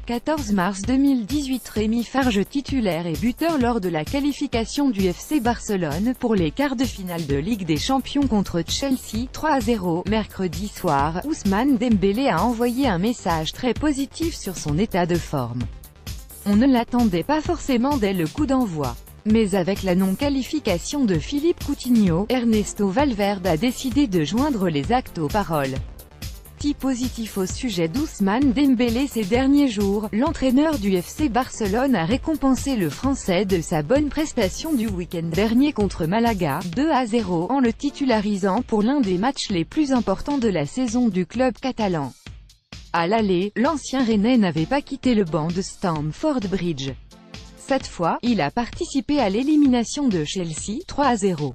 14 mars 2018. Rémi Farge titulaire et buteur lors de la qualification du FC Barcelone pour les quarts de finale de Ligue des Champions contre Chelsea, 3-0. Mercredi soir, Ousmane Dembélé a envoyé un message très positif sur son état de forme. On ne l'attendait pas forcément dès le coup d'envoi. Mais avec la non-qualification de Philippe Coutinho, Ernesto Valverde a décidé de joindre les actes aux paroles. Positif au sujet d'Ousmane Dembélé ces derniers jours, l'entraîneur du FC Barcelone a récompensé le Français de sa bonne prestation du week-end dernier contre Malaga, 2-0, en le titularisant pour l'un des matchs les plus importants de la saison du club catalan. À l'aller, l'ancien Rennais n'avait pas quitté le banc de Stamford Bridge. Cette fois, il a participé à l'élimination de Chelsea, 3-0.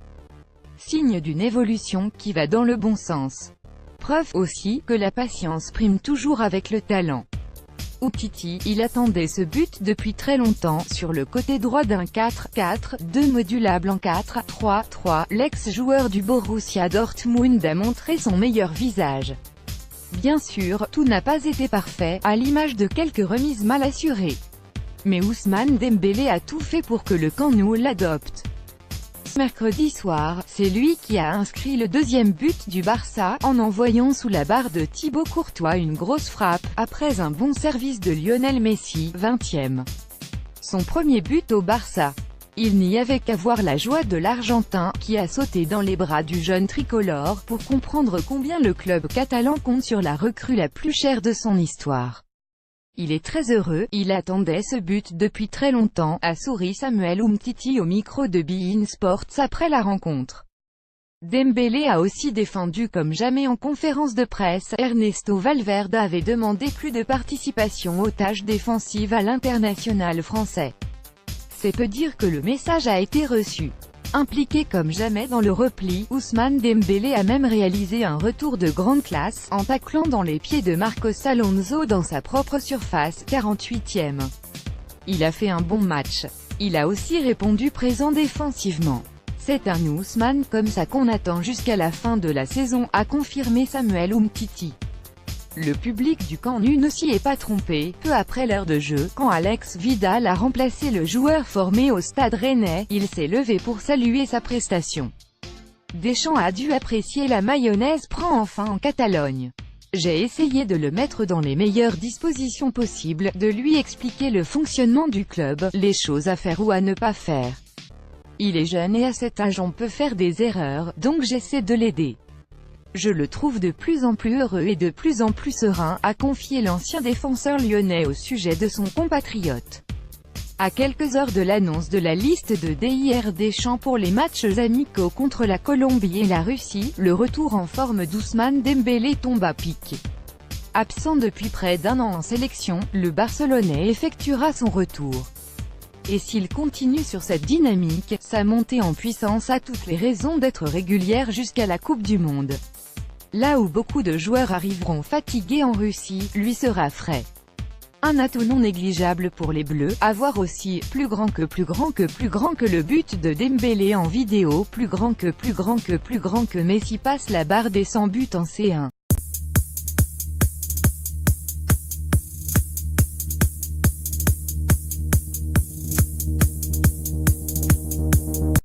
Signe d'une évolution qui va dans le bon sens. Preuve aussi que la patience prime toujours avec le talent. Umtiti, il attendait ce but depuis très longtemps, sur le côté droit d'un 4-4-2 modulable en 4-3-3, l'ex-joueur du Borussia Dortmund a montré son meilleur visage. Bien sûr, tout n'a pas été parfait, à l'image de quelques remises mal assurées. Mais Ousmane Dembélé a tout fait pour que le camp nou l'adopte. Mercredi soir, c'est lui qui a inscrit le deuxième but du Barça, en envoyant sous la barre de Thibaut Courtois une grosse frappe, après un bon service de Lionel Messi, 20e. Son premier but au Barça. Il n'y avait qu'à voir la joie de l'Argentin, qui a sauté dans les bras du jeune tricolore, pour comprendre combien le club catalan compte sur la recrue la plus chère de son histoire. Il est très heureux, il attendait ce but depuis très longtemps, a souri Samuel Umtiti au micro de beIN Sports après la rencontre. Dembélé a aussi défendu comme jamais en conférence de presse. Ernesto Valverde avait demandé plus de participation aux tâches défensives à l'international français. C'est peu dire que le message a été reçu. Impliqué comme jamais dans le repli, Ousmane Dembélé a même réalisé un retour de grande classe, en taclant dans les pieds de Marcos Alonso dans sa propre surface, 48e. Il a fait un bon match. Il a aussi répondu présent défensivement. C'est un Ousmane comme ça qu'on attend jusqu'à la fin de la saison, a confirmé Samuel Umtiti. Le public du camp nou ne s'y est pas trompé. Peu après l'heure de jeu, quand Alex Vidal a remplacé le joueur formé au Stade Rennais, il s'est levé pour saluer sa prestation. Deschamps a dû apprécier la mayonnaise prend enfin en Catalogne. J'ai essayé de le mettre dans les meilleures dispositions possibles, de lui expliquer le fonctionnement du club, les choses à faire ou à ne pas faire. Il est jeune et à cet âge on peut faire des erreurs, donc j'essaie de l'aider. Je le trouve de plus en plus heureux et de plus en plus serein, a confié l'ancien défenseur lyonnais au sujet de son compatriote. À quelques heures de l'annonce de la liste de Didier Deschamps pour les matchs amicaux contre la Colombie et la Russie, le retour en forme d'Ousmane Dembélé tombe à pic. Absent depuis près d'un an en sélection, le Barcelonais effectuera son retour. Et s'il continue sur cette dynamique, sa montée en puissance a toutes les raisons d'être régulière jusqu'à la Coupe du Monde. Là où beaucoup de joueurs arriveront fatigués en Russie, lui sera frais. Un atout non négligeable pour les Bleus, à voir aussi, plus grand que le but de Dembélé en vidéo, plus grand que Messi passe la barre des 100 buts en C1.